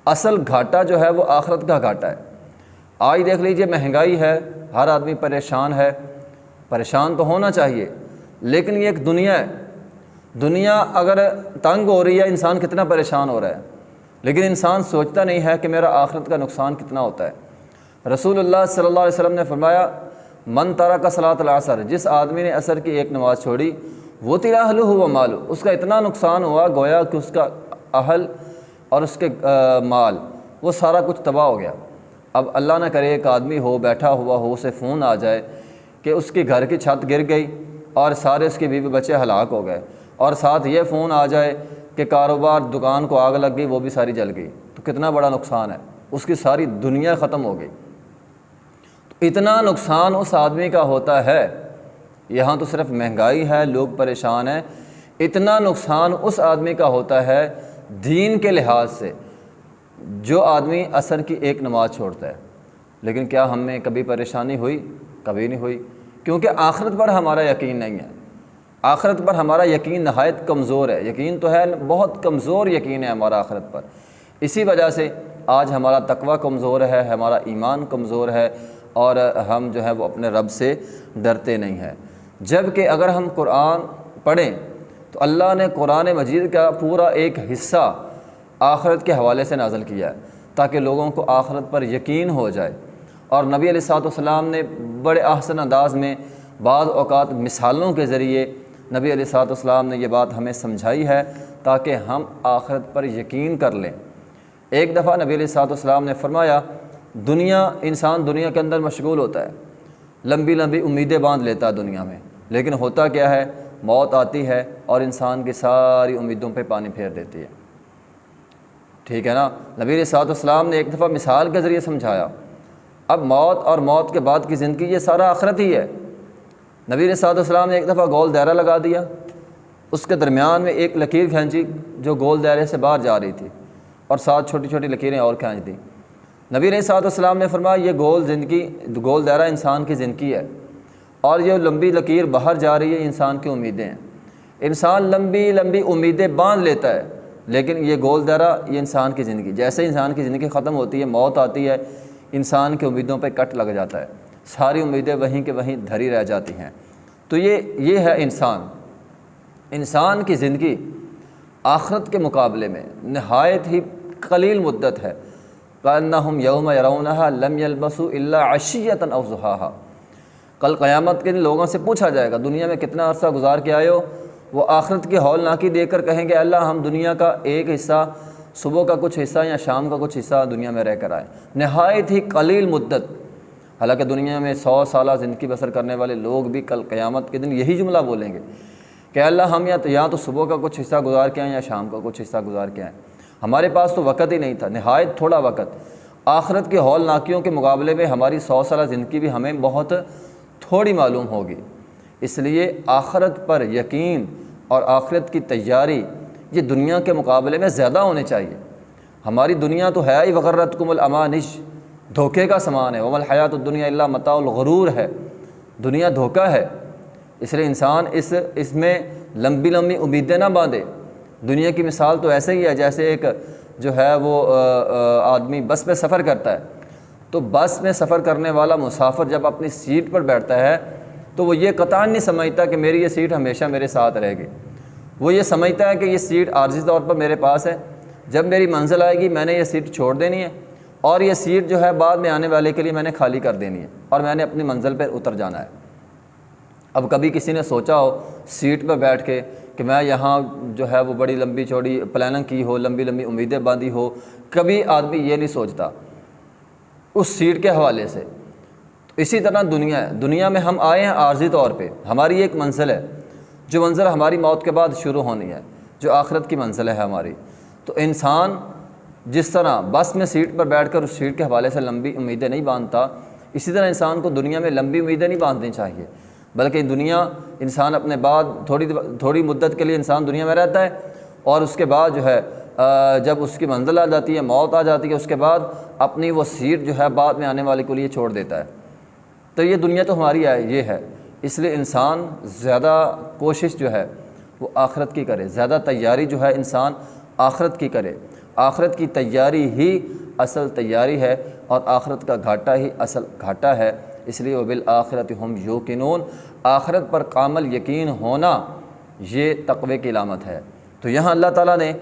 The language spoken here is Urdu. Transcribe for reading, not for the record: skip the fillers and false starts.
اصل گھاٹا جو ہے وہ آخرت کا گھاٹا ہے۔ آج دیکھ لیجئے مہنگائی ہے، ہر آدمی پریشان ہے، پریشان تو ہونا چاہیے، لیکن یہ ایک دنیا ہے، دنیا اگر تنگ ہو رہی ہے انسان کتنا پریشان ہو رہا ہے، لیکن انسان سوچتا نہیں ہے کہ میرا آخرت کا نقصان کتنا ہوتا ہے۔ رسول اللہ صلی اللہ علیہ وسلم نے فرمایا من ترک صلاۃ العصر، جس آدمی نے عصر کی ایک نماز چھوڑی، وطر اہلہ و مالہ، اس کا اتنا نقصان ہوا گویا کہ اس کا اہل اور اس کے مال وہ سارا کچھ تباہ ہو گیا۔ اب اللہ نہ کرے ایک آدمی ہو بیٹھا ہوا ہو، اسے فون آ جائے کہ اس کی گھر کی چھت گر گئی اور سارے اس کے بیوی بچے ہلاک ہو گئے، اور ساتھ یہ فون آ جائے کہ کاروبار دکان کو آگ لگ گئی، وہ بھی ساری جل گئی، تو کتنا بڑا نقصان ہے، اس کی ساری دنیا ختم ہو گئی۔ تو اتنا نقصان اس آدمی کا ہوتا ہے، یہاں تو صرف مہنگائی ہے، لوگ پریشان ہیں، اتنا نقصان اس آدمی کا ہوتا ہے دین کے لحاظ سے جو آدمی عصر کی ایک نماز چھوڑتا ہے۔ لیکن کیا ہم میں کبھی پریشانی ہوئی؟ کبھی نہیں ہوئی، کیونکہ آخرت پر ہمارا یقین نہیں ہے۔ آخرت پر ہمارا یقین نہایت کمزور ہے، یقین تو ہے بہت کمزور یقین ہے ہمارا آخرت پر۔ اسی وجہ سے آج ہمارا تقوی کمزور ہے، ہمارا ایمان کمزور ہے، اور ہم جو ہے وہ اپنے رب سے ڈرتے نہیں ہیں۔ جبکہ اگر ہم قرآن پڑھیں تو اللہ نے قرآن مجید کا پورا ایک حصہ آخرت کے حوالے سے نازل کیا ہے تاکہ لوگوں کو آخرت پر یقین ہو جائے، اور نبی علیہ الصلوۃ والسلام نے بڑے احسن انداز میں بعض اوقات مثالوں کے ذریعے نبی علیہ الصلوۃ والسلام نے یہ بات ہمیں سمجھائی ہے تاکہ ہم آخرت پر یقین کر لیں۔ ایک دفعہ نبی علیہ الصلوۃ والسلام نے فرمایا انسان دنیا کے اندر مشغول ہوتا ہے، لمبی لمبی امیدیں باندھ لیتا ہے دنیا میں، لیکن ہوتا کیا ہے، موت آتی ہے اور انسان کی ساری امیدوں پہ پانی پھیر دیتی ہے، ٹھیک ہے نا۔ نبی علیہ الصلوۃ والسلام نے ایک دفعہ مثال کے ذریعے سمجھایا، اب موت اور موت کے بعد کی زندگی یہ سارا آخرت ہی ہے۔ نبی علیہ الصلوۃ والسلام نے ایک دفعہ گول دائرہ لگا دیا، اس کے درمیان میں ایک لکیر کھینچی جو گول دائرے سے باہر جا رہی تھی، اور ساتھ چھوٹی چھوٹی لکیریں اور کھینچ دیں۔ نبی علیہ الصلوۃ والسلام نے فرمایا یہ گول دائرہ انسان کی زندگی ہے، اور یہ لمبی لکیر باہر جا رہی ہے انسان کی امیدیں ہیں۔ انسان لمبی لمبی امیدیں باندھ لیتا ہے، لیکن یہ گول دائرہ یہ انسان کی زندگی، جیسے انسان کی زندگی ختم ہوتی ہے، موت آتی ہے، انسان کی امیدوں پہ کٹ لگ جاتا ہے، ساری امیدیں وہیں کے وہیں دھری رہ جاتی ہیں۔ تو یہ ہے انسان کی زندگی آخرت کے مقابلے میں نہایت ہی قلیل مدت ہے۔ کأنہم یوم یرونہا لم یلبثوا الا عشیۃ او ضحاہا، کل قیامت کے دن لوگوں سے پوچھا جائے گا دنیا میں کتنا عرصہ گزار کے آئے ہو، وہ آخرت کی ہولناکی دے کر کہیں گے اللہ ہم دنیا کا ایک حصہ، صبح کا کچھ حصہ یا شام کا کچھ حصہ دنیا میں رہ کر آئے، نہایت ہی قلیل مدت۔ حالانکہ دنیا میں 100 سالہ زندگی بسر کرنے والے لوگ بھی کل قیامت کے دن یہی جملہ بولیں گے کہ اللہ ہم یا تو صبح کا کچھ حصہ گزار کے آئیں یا شام کا کچھ حصہ گزار کے آئیں، ہمارے پاس تو وقت ہی نہیں تھا، نہایت تھوڑا وقت۔ آخرت کی ہولناکیوں کے مقابلے میں ہماری 100 سالہ زندگی بھی ہمیں بہت تھوڑی معلوم ہوگی۔ اس لیے آخرت پر یقین اور آخرت کی تیاری یہ دنیا کے مقابلے میں زیادہ ہونے چاہیے۔ ہماری دنیا تو ہے ہی وغرتکم الامانش، دھوکے کا سامان ہے، وما الحیات الدنیا الا متاع الغرور ہے، دنیا دھوکہ ہے۔ اس لیے انسان اس میں لمبی لمبی امیدیں نہ باندھے۔ دنیا کی مثال تو ایسے ہی ہے جیسے ایک جو ہے وہ آدمی بس میں سفر کرتا ہے، تو بس میں سفر کرنے والا مسافر جب اپنی سیٹ پر بیٹھتا ہے تو وہ یہ قطعاً نہیں سمجھتا کہ میری یہ سیٹ ہمیشہ میرے ساتھ رہے گی، وہ یہ سمجھتا ہے کہ یہ سیٹ عارضی طور پر میرے پاس ہے، جب میری منزل آئے گی میں نے یہ سیٹ چھوڑ دینی ہے، اور یہ سیٹ جو ہے بعد میں آنے والے کے لیے میں نے خالی کر دینی ہے، اور میں نے اپنی منزل پر اتر جانا ہے۔ اب کبھی کسی نے سوچا ہو سیٹ پہ بیٹھ کے کہ میں یہاں جو ہے وہ بڑی لمبی چوڑی پلاننگ کی ہو، لمبی لمبی امیدیں باندھی ہو، کبھی آدمی یہ نہیں سوچتا اس سیٹ کے حوالے سے۔ تو اسی طرح دنیا ہے، دنیا میں ہم آئے ہیں عارضی طور پہ، ہماری ایک منزل ہے، جو منزل ہماری موت کے بعد شروع ہونی ہے، جو آخرت کی منزل ہے ہماری۔ تو انسان جس طرح بس میں سیٹ پر بیٹھ کر اس سیٹ کے حوالے سے لمبی امیدیں نہیں باندھتا، اسی طرح انسان کو دنیا میں لمبی امیدیں نہیں باندھنی چاہیے، بلکہ دنیا انسان اپنے بعد تھوڑی مدت کے لیے انسان دنیا میں رہتا ہے، اور اس کے بعد جو ہے جب اس کی منزل آ جاتی ہے، موت آ جاتی ہے، اس کے بعد اپنی وہ سیٹ جو ہے بعد میں آنے والے کے لیے چھوڑ دیتا ہے۔ تو یہ دنیا تو ہماری ہے، یہ ہے، اس لیے انسان زیادہ کوشش جو ہے وہ آخرت کی کرے، زیادہ تیاری جو ہے انسان آخرت کی کرے، آخرت کی تیاری ہی اصل تیاری ہے اور آخرت کا گھاٹا ہی اصل گھاٹا ہے۔ اس لیے وبالآخرۃ ہم یوقنون، آخرت پر کامل یقین ہونا یہ تقوی کی علامت ہے۔ تو یہاں اللہ تعالیٰ نے